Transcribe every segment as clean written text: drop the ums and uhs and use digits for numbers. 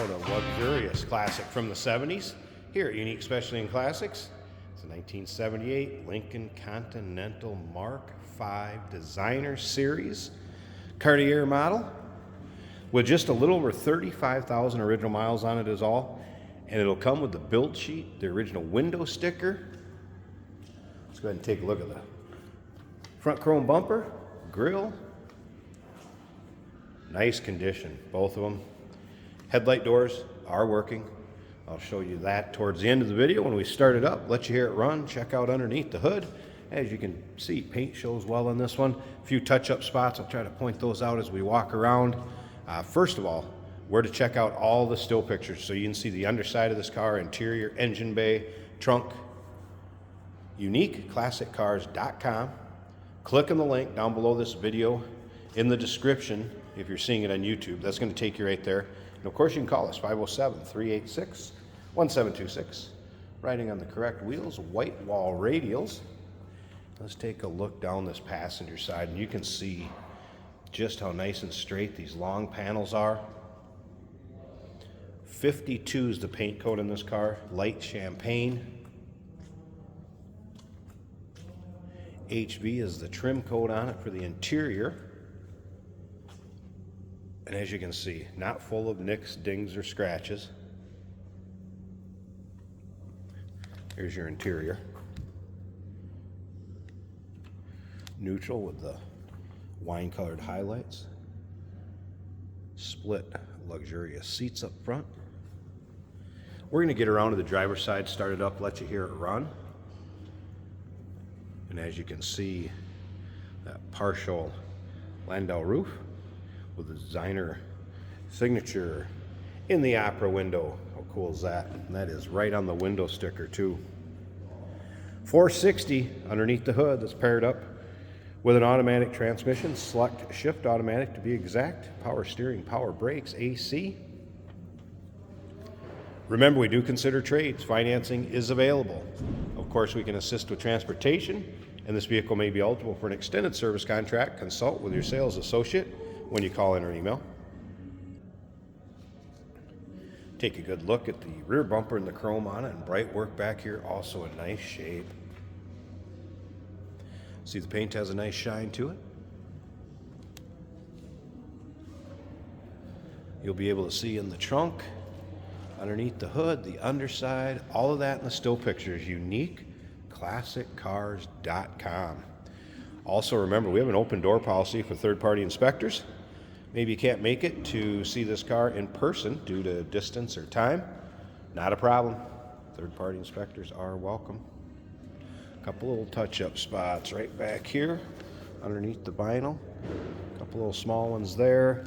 out a luxurious classic from the 70s here at Unique Specialty and Classics. It's a 1978 Lincoln Continental Mark V Designer Series Cartier model with just a little over 35,000 original miles on it is all. And it'll come with the build sheet, the original window sticker. Let's go ahead and take a look at the front chrome bumper, grille. Nice condition, both of them. Headlight doors are working. I'll show you that towards the end of the video when we start it up. Let you hear it run. Check out underneath the hood. As you can see, paint shows well on this one. A few touch-up spots. I'll try to point those out as we walk around. First of all, where to check out all the still pictures so you can see the underside of this car, interior, engine bay, trunk. UniqueClassicCars.com. Click on the link down below this video in the description if you're seeing it on YouTube. That's going to take you right there. And of course, you can call us 507-386-1726. Riding on the correct wheels, white wall radials. Let's take a look down this passenger side, and you can see just how nice and straight these long panels are. 52 is the paint code in this car, light champagne. HV is the trim code on it for the interior. And as you can see, not full of nicks, dings, or scratches. Here's your interior. Neutral with the wine-colored highlights. Split luxurious seats up front. We're going to get around to the driver's side, start it up, let you hear it run. And as you can see, that partial Landau roof with the designer signature in the opera window. How cool is that? And that is right on the window sticker too. 460 underneath the hood that's paired up with an automatic transmission, select shift automatic to be exact, power steering, power brakes, AC. Remember, we do consider trades. Financing is available. Of course, we can assist with transportation, and this vehicle may be eligible for an extended service contract. Consult with your sales associate when you call in or email. Take a good look at the rear bumper and the chrome on it, and bright work back here, also in nice shape. See, the paint has a nice shine to it. You'll be able to see in the trunk, underneath the hood, the underside, all of that in the still pictures. UniqueClassicCars.com. Also remember, we have an open door policy for third-party inspectors. Maybe you can't make it to see this car in person due to distance or time. Not a problem. Third-party inspectors are welcome. A couple little touch-up spots right back here underneath the vinyl. A couple little small ones there.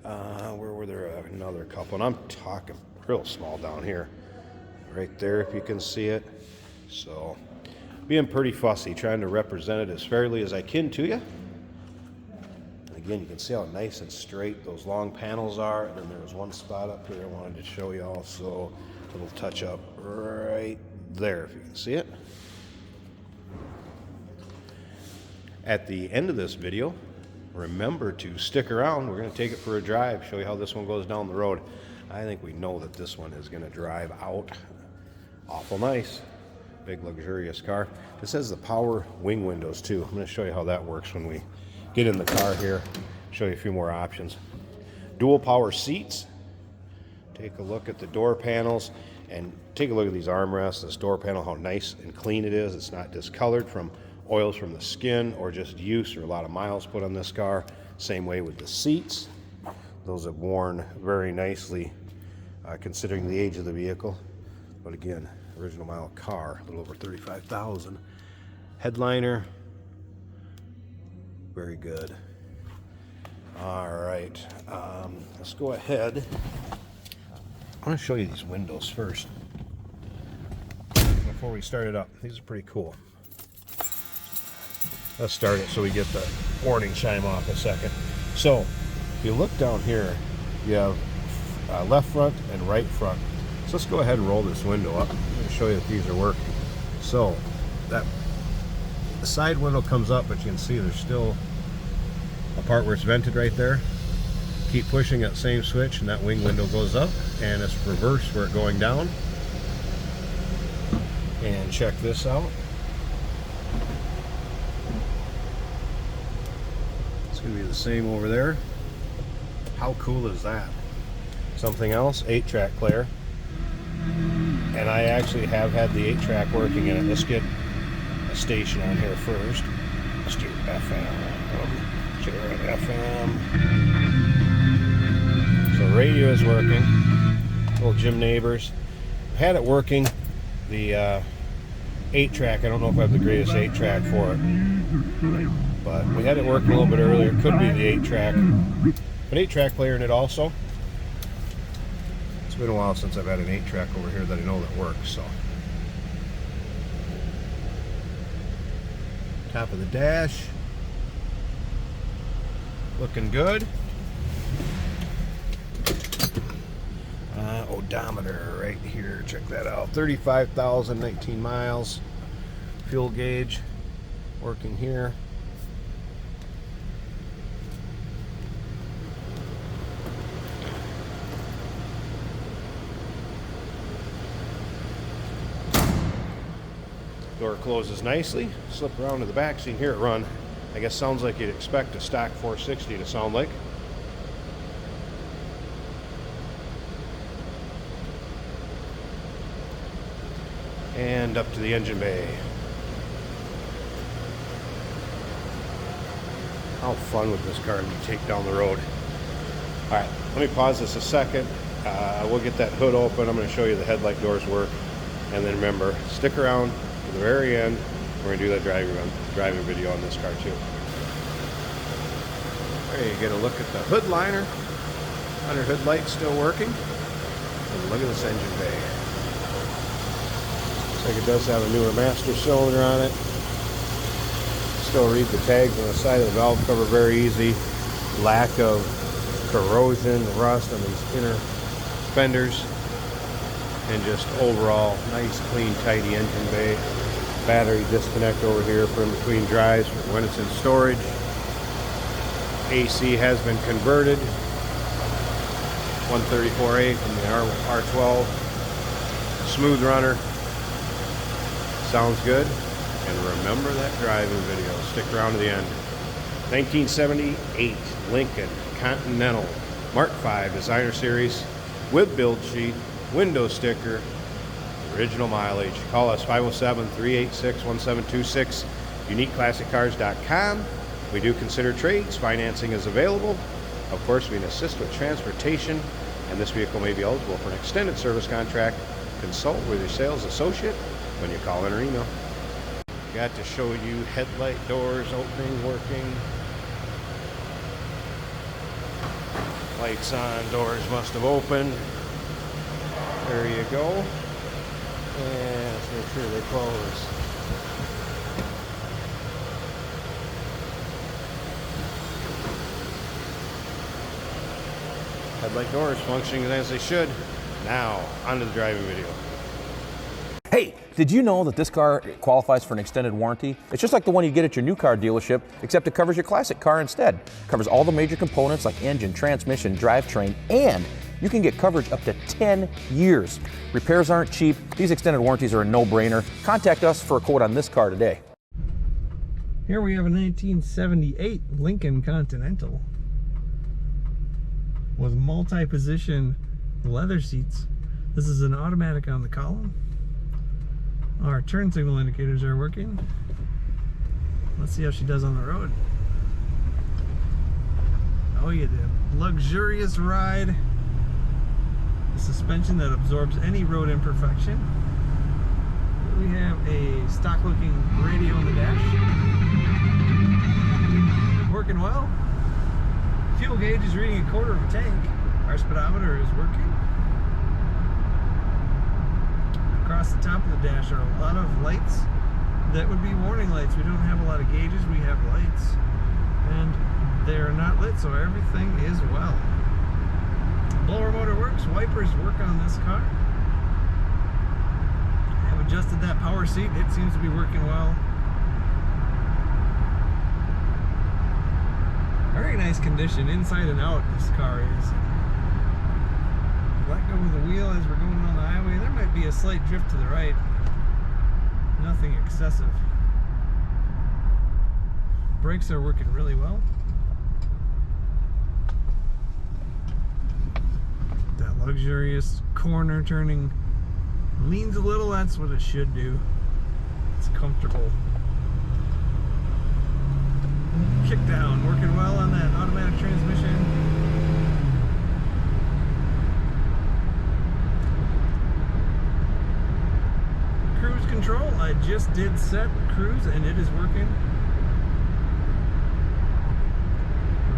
Where were there? Another couple. And I'm talking real small down here. Right there, if you can see it. So, being pretty fussy, trying to represent it as fairly as I can to you. Again, you can see how nice and straight those long panels are. And then there was one spot up here I wanted to show you also. A little touch up right there, if you can see it. At the end of this video, remember to stick around. We're going to take it for a drive, show you how this one goes down the road. I think we know that this one is going to drive out awful nice. Big luxurious car. This has the power wing windows too. I'm going to show you how that works when we get in the car here. Show you a few more options. Dual power seats. Take a look at the door panels and take a look at these armrests, this door panel, how nice and clean it is. It's not discolored from oils from the skin or just use or a lot of miles put on this car. Same way with the seats. Those have worn very nicely considering the age of the vehicle. But again, original mile car, a little over 35,000. Headliner, very good. All right, let's go ahead. I want to show you these windows first before we start it up. These are pretty cool. Let's start it so we get the warning chime off a second. So, if you look down here, you have left front and right front. So let's go ahead and roll this window up. I'm going to show you that these are working. So, that the side window comes up, but you can see there's still a part where it's vented right there. Keep pushing that same switch and that wing window goes up, and it's reverse where it's going down. And check this out. It's going to be the same over there. How cool is that? Something else, 8-track player. And I actually have had the 8-track working in it. Let's get a station on here first. Let's do FM. Check it out, FM. So radio is working. Little Jim Neighbors. Had it working. The 8-track, I don't know if I have the greatest 8-track for it. But we had it working a little bit earlier. It could be the 8-track. An 8-track player in it also. It's been a while since I've had an 8-track over here that I know that works. So, top of the dash, looking good. Odometer right here, check that out. 35,019 miles. Fuel gauge working here. Door closes nicely. Slip around to the back so you can hear it run. I guess sounds like you'd expect a stock 460 to sound like. And up to the engine bay. How fun would this car be to take down the road? Alright, let me pause this a second. We'll get that hood open. I'm going to show you the headlight doors work. And then remember, stick around to the very end. We're going to do that driving video on this car too. There you get a look at the hood liner. Under hood light still working. And look at this engine bay. Looks like it does have a newer master cylinder on it. Still read the tags on the side of the valve cover very easy. Lack of corrosion, rust on these inner fenders. And just overall nice, clean, tidy engine bay. Battery disconnect over here for in between drives when it's in storage. AC has been converted. 134A from the R12. Smooth runner. Sounds good. And remember that driving video. Stick around to the end. 1978 Lincoln Continental Mark V Designer Series with build sheet, window sticker, original mileage. Call us 507-386-1726. UniqueClassicCars.com. We do consider trades. Financing is available. Of course, we can assist with transportation, and this vehicle may be eligible for an extended service contract. Consult with your sales associate when you call in or email. Got to show you headlight doors opening, working. Lights on, doors must have opened. There you go. And let's make sure they close. Headlight doors functioning as they should. Now, onto the driving video. Hey, did you know that this car qualifies for an extended warranty? It's just like the one you get at your new car dealership, except it covers your classic car instead. It covers all the major components like engine, transmission, drivetrain, and you can get coverage up to 10 years. Repairs aren't cheap. These extended warranties are a no-brainer. Contact us for a quote on this car today. Here we have a 1978 Lincoln Continental with multi-position leather seats. This is an automatic on the column. Our turn signal indicators are working. Let's see how she does on the road. Oh, you did. Luxurious ride. A suspension that absorbs any road imperfection. We have a stock looking radio on the dash. Working well. Fuel gauge is reading a quarter of a tank. Our speedometer is working. Across the top of the dash are a lot of lights that would be warning lights. We don't have a lot of gauges, we have lights. And they're not lit, so everything is well. Blower motor works, wipers work on this car. I've adjusted that power seat, it seems to be working well. Very nice nice condition, inside and out. This car is. Let go of the wheel as we're going on the highway. There might be a slight drift to the right. Nothing excessive. Brakes are working really well. That luxurious corner turning leans a little. That's what it should do. It's comfortable. Kick down, working well on that automatic transmission. Cruise control, I just did set cruise and it is working.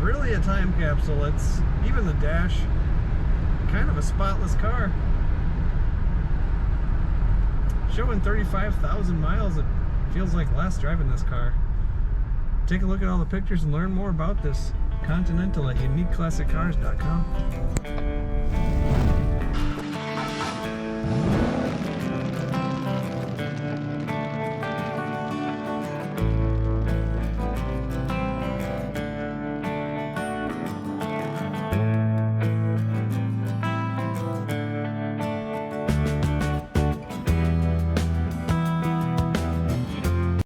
Really a time capsule. It's even the dash, kind of a spotless car. Showing 35,000 miles. It feels like less driving this car. Take a look at all the pictures and learn more about this Continental at uniqueclassiccars.com.